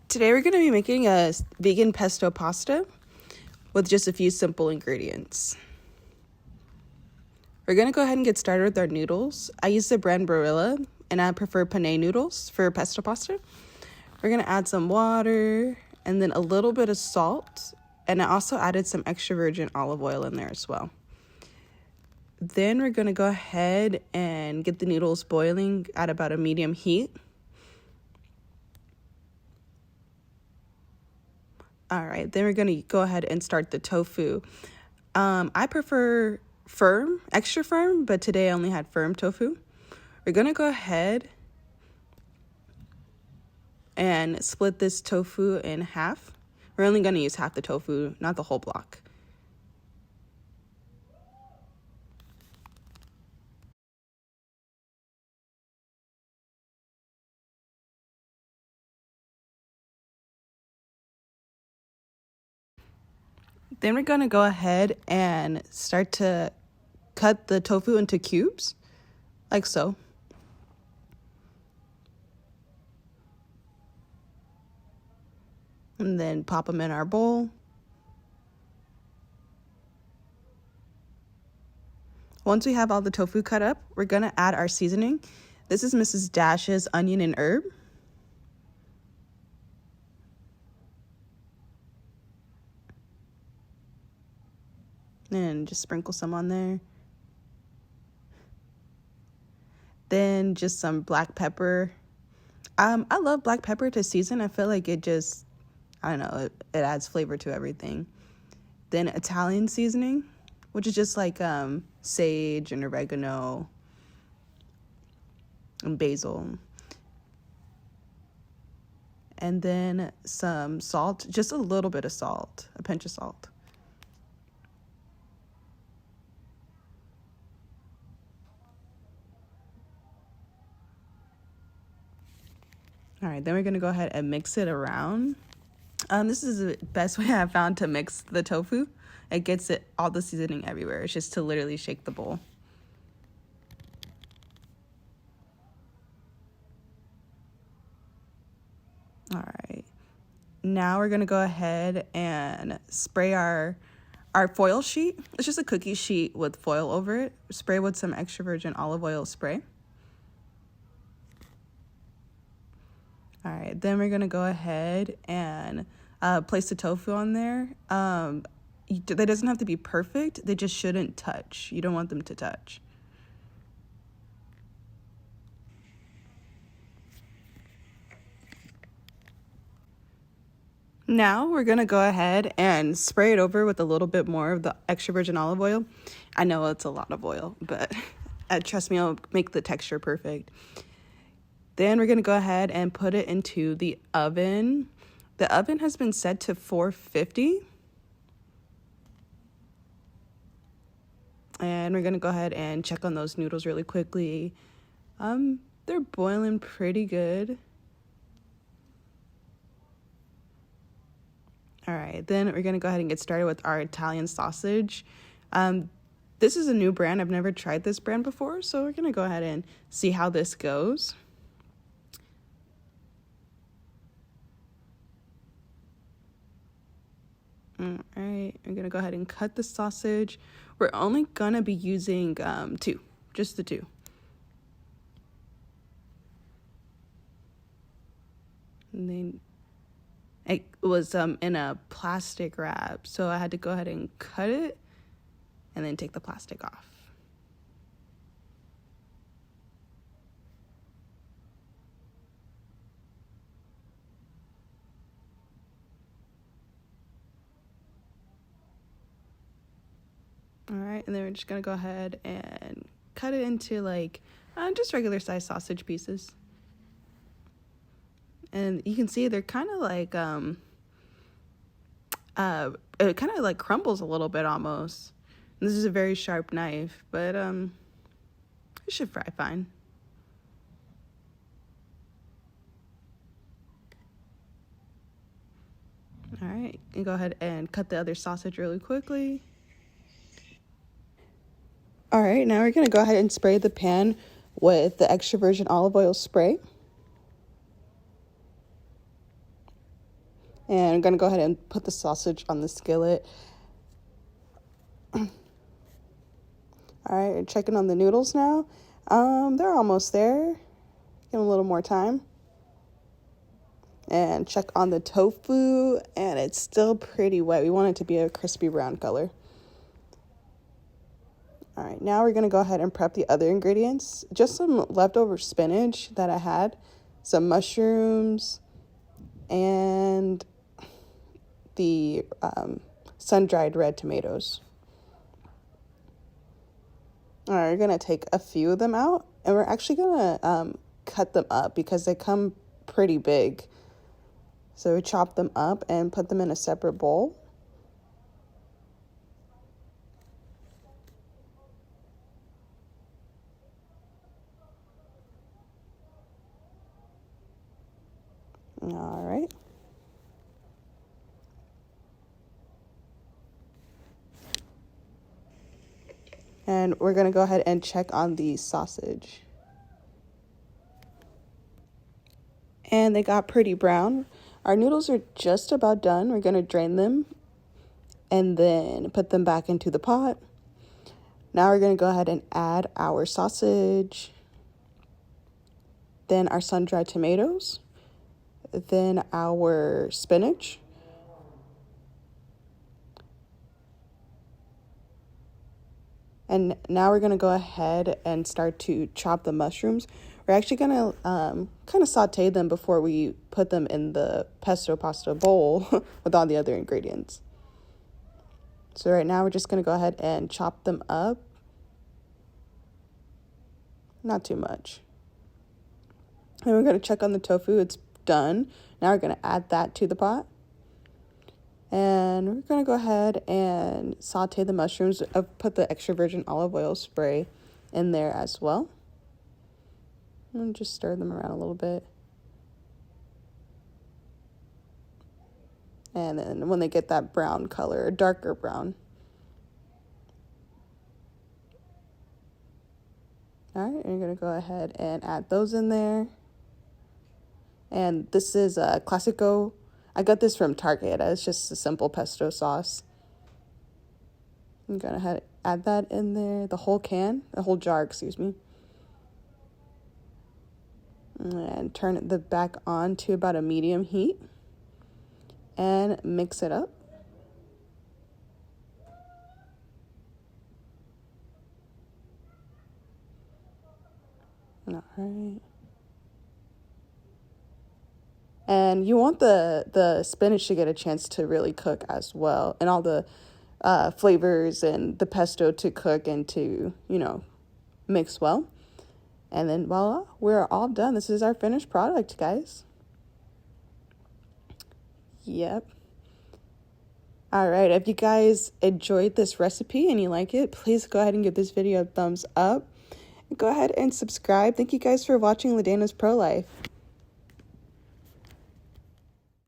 Today we're going to be making a vegan pesto pasta with just a few simple ingredients. We're going to go ahead and get started with our noodles. I use the brand Barilla and I prefer Penne noodles for pesto pasta. We're going to add some water and then a little bit of salt, and I also added some extra virgin olive oil in there as well. Then we're going to go ahead and get the noodles boiling at about a medium heat. All right, then we're going to go ahead and start the tofu. I prefer firm, extra firm, but today I only had firm tofu. We're going to go ahead and split this tofu in half. We're only going to use half the tofu, not the whole block. Then we're going to go ahead and start to cut the tofu into cubes, like so. And then pop them in our bowl. Once we have all the tofu cut up, we're going to add our seasoning. This is Mrs. Dash's onion and herb. And just sprinkle some on there. Then just some black pepper. I love black pepper to season. I feel like it just, I don't know, it adds flavor to everything. Then Italian seasoning, which is just like sage and oregano and basil. And then some salt, just a little bit of salt, a pinch of salt. All right, then we're gonna go ahead and mix it around. This is the best way I've found to mix the tofu. It gets all the seasoning everywhere. It's just to literally shake the bowl. All right, now we're gonna go ahead and spray our foil sheet. It's just a cookie sheet with foil over it. Spray with some extra virgin olive oil spray. All right, then we're gonna go ahead and place the tofu on there. They doesn't have to be perfect. They just shouldn't touch. You don't want them to touch. Now we're gonna go ahead and spray it over with a little bit more of the extra virgin olive oil. I know it's a lot of oil, but trust me, it'll make the texture perfect. Then we're going to go ahead and put it into the oven. The oven has been set to 450. And we're going to go ahead and check on those noodles really quickly. They're boiling pretty good. All right, then we're going to go ahead and get started with our Italian sausage. This is a new brand. I've never tried this brand before, so we're going to go ahead and see how this goes. All right, I'm gonna go ahead and cut the sausage. We're only gonna be using two, just the two. And then it was in a plastic wrap, so I had to go ahead and cut it and then take the plastic off. All right, and then we're just gonna go ahead and cut it into like just regular size sausage pieces. And you can see they're kind of like it kind of like crumbles a little bit almost. And this is a very sharp knife, but it should fry fine. All right, and go ahead and cut the other sausage really quickly. All right, now we're gonna go ahead and spray the pan with the extra virgin olive oil spray. And I'm gonna go ahead and put the sausage on the skillet. All right, checking on the noodles now. They're almost there. Give them a little more time. And check on the tofu, and it's still pretty wet. We want it to be a crispy brown color. All right, now we're gonna go ahead and prep the other ingredients. Just some leftover spinach that I had, some mushrooms, and the sun-dried red tomatoes. All right, we're gonna take a few of them out, and we're actually gonna cut them up because they come pretty big. So we chop them up and put them in a separate bowl. All right. And we're gonna go ahead and check on the sausage. And they got pretty brown. Our noodles are just about done. We're gonna drain them and then put them back into the pot. Now we're gonna go ahead and add our sausage, then our sun-dried tomatoes, then our spinach, and now we're gonna go ahead and start to chop the mushrooms. We're actually gonna kind of saute them before we put them in the pesto pasta bowl with all the other ingredients. So right now we're just gonna go ahead and chop them up. Not too much. And we're gonna check on the tofu. It's done. Now we're gonna add that to the pot. And we're gonna go ahead and saute the mushrooms. I've put the extra virgin olive oil spray in there as well. And just stir them around a little bit. And then when they get that brown color, darker brown. All right, you're gonna go ahead and add those in there. And this is a Classico. I got this from Target. It's just a simple pesto sauce. I'm gonna add that in there, the whole jar, excuse me. And turn the back on to about a medium heat and mix it up. All right. And you want the spinach to get a chance to really cook as well, and all the flavors and the pesto to cook and to, mix well. And then voila, we're all done. This is our finished product, guys. Yep. All right, if you guys enjoyed this recipe and you like it, please go ahead and give this video a thumbs up. Go ahead and subscribe. Thank you guys for watching Ladana's Pro Life.